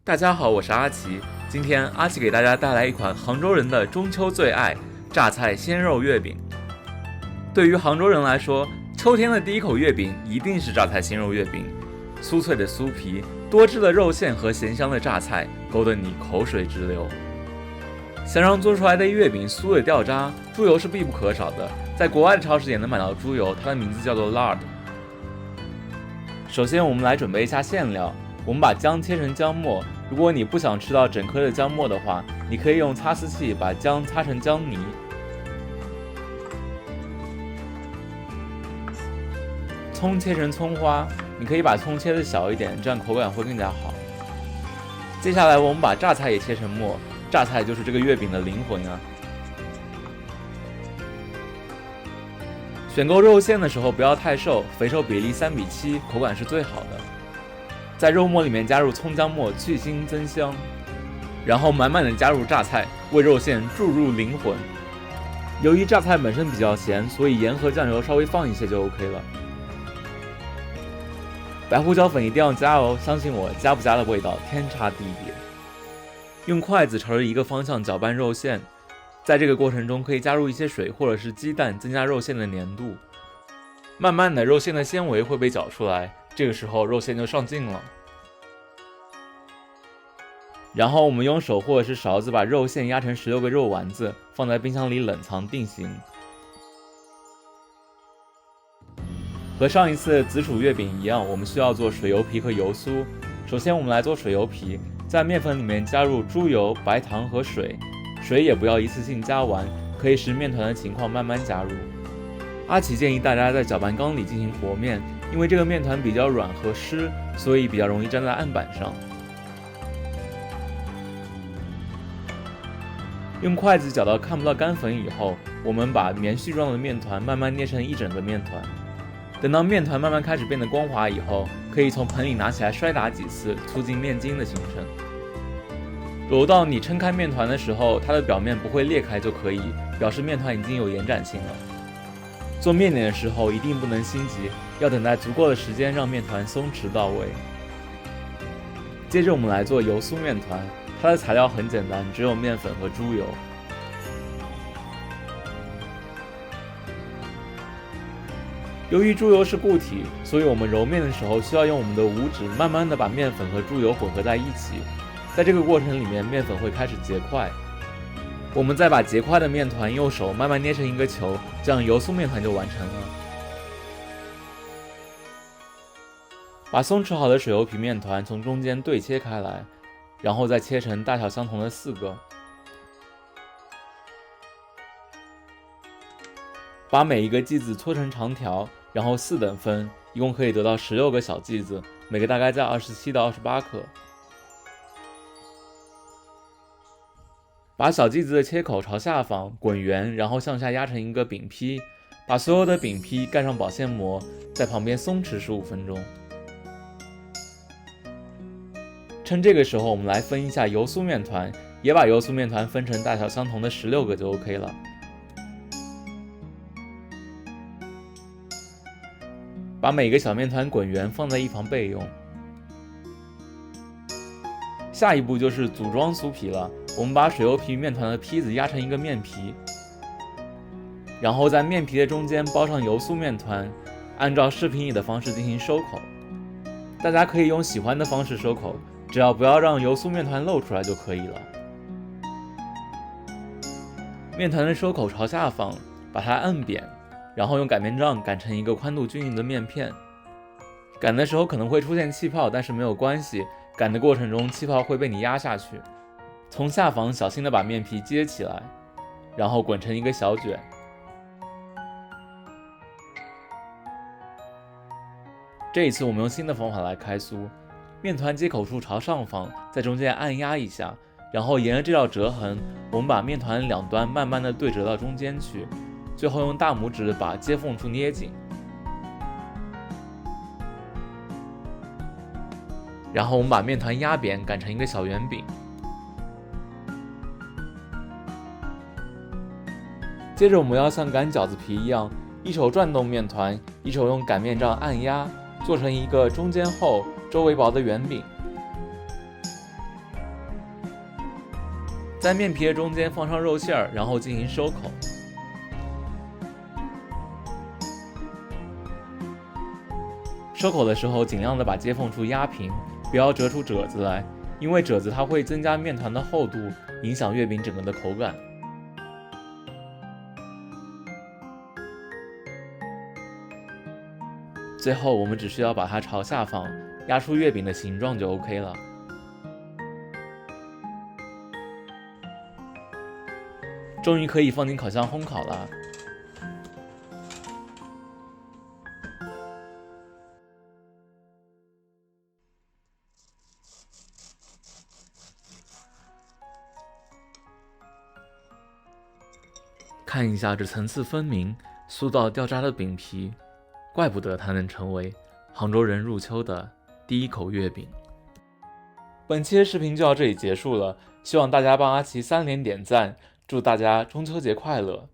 大家好，我是阿奇。今天阿奇给大家带来一款杭州人的中秋最爱——榨菜鲜肉月饼。对于杭州人来说，秋天的第一口月饼一定是榨菜鲜肉月饼。酥脆的酥皮、多汁的肉馅和咸香的榨菜，勾得你口水直流。想让做出来的月饼酥的掉渣，猪油是必不可少的。在国外的超市也能买到猪油，它的名字叫做 lard。首先，我们来准备一下馅料。我们把姜切成姜末，如果你不想吃到整颗的姜末的话，你可以用擦丝器把姜擦成姜泥。葱切成葱花，你可以把葱切得小一点，这样口感会更加好。接下来我们把榨菜也切成末，榨菜就是这个月饼的灵魂啊。选购肉馅的时候不要太瘦，肥瘦比例3:7，口感是最好的。在肉末里面加入葱姜末，去腥增香，然后满满的加入榨菜，为肉馅注入灵魂。由于榨菜本身比较咸，所以盐和酱油稍微放一些就 OK 了。白胡椒粉一定要加哦，相信我，加不加的味道天差地别。用筷子朝着一个方向搅拌肉馅，在这个过程中可以加入一些水或者是鸡蛋，增加肉馅的粘度。慢慢的，肉馅的纤维会被搅出来。这个时候肉馅就上劲了，然后我们用手或者是勺子把肉馅压成16个肉丸子，放在冰箱里冷藏定型。和上一次紫薯月饼一样，我们需要做水油皮和油酥。首先我们来做水油皮，在面粉里面加入猪油、白糖和水，水也不要一次性加完，可以视面团的情况慢慢加入。阿奇建议大家在搅拌缸里进行和面，因为这个面团比较软和湿，所以比较容易粘在案板上。用筷子搅到看不到干粉以后，我们把棉絮状的面团慢慢捏成一整个面团。等到面团慢慢开始变得光滑以后，可以从盆里拿起来摔打几次，促进面筋的形成。揉到你撑开面团的时候，它的表面不会裂开就可以，表示面团已经有延展性了。做面点的时候一定不能心急，要等待足够的时间让面团松弛到位。接着我们来做油酥面团，它的材料很简单，只有面粉和猪油。由于猪油是固体，所以我们揉面的时候需要用我们的五指慢慢的把面粉和猪油混合在一起。在这个过程里面，面粉会开始结块。我们再把结块的面团用手慢慢捏成一个球，这样油酥面团就完成了。把松弛好的水油皮面团从中间对切开来，然后再切成大小相同的4个。把每一个剂子搓成长条，然后4等分，一共可以得到16个小剂子，每个大概在27到28克。把小剂子的切口朝下方滚圆，然后向下压成一个饼坯，把所有的饼坯盖上保鲜膜，在旁边松弛15分钟。趁这个时候，我们来分一下油酥面团，也把油酥面团分成大小相同的16个就 OK 了。把每个小面团滚圆，放在一旁备用。下一步就是组装酥皮了。我们把水油皮面团的坯子压成一个面皮，然后在面皮的中间包上油酥面团，按照视频里的方式进行收口。大家可以用喜欢的方式收口，只要不要让油酥面团露出来就可以了。面团的收口朝下方，把它按扁，然后用擀面杖擀成一个宽度均匀的面片。擀的时候可能会出现气泡，但是没有关系，擀的过程中气泡会被你压下去。从下方小心地把面皮接起来，然后滚成一个小卷。这一次我们用新的方法来开酥，面团接口处朝上方，在中间按压一下，然后沿着这道折痕，我们把面团两端慢慢地对折到中间去，最后用大拇指把接缝处捏紧。然后我们把面团压扁，擀成一个小圆饼。接着我们要像擀饺子皮一样，一手转动面团，一手用擀面杖按压，做成一个中间厚、周围薄的圆饼。在面皮的中间放上肉馅儿，然后进行收口。收口的时候，尽量的把接缝处压平，不要折出褶子来，因为褶子它会增加面团的厚度，影响月饼整个的口感。最后，我们只需要把它朝下放，压出月饼的形状就 OK 了。终于可以放进烤箱烘烤了。看一下这层次分明、酥到掉渣的饼皮，怪不得它能成为杭州人入秋的第一口月饼。本期的视频就到这里结束了，希望大家帮阿奇3连点赞，祝大家中秋节快乐！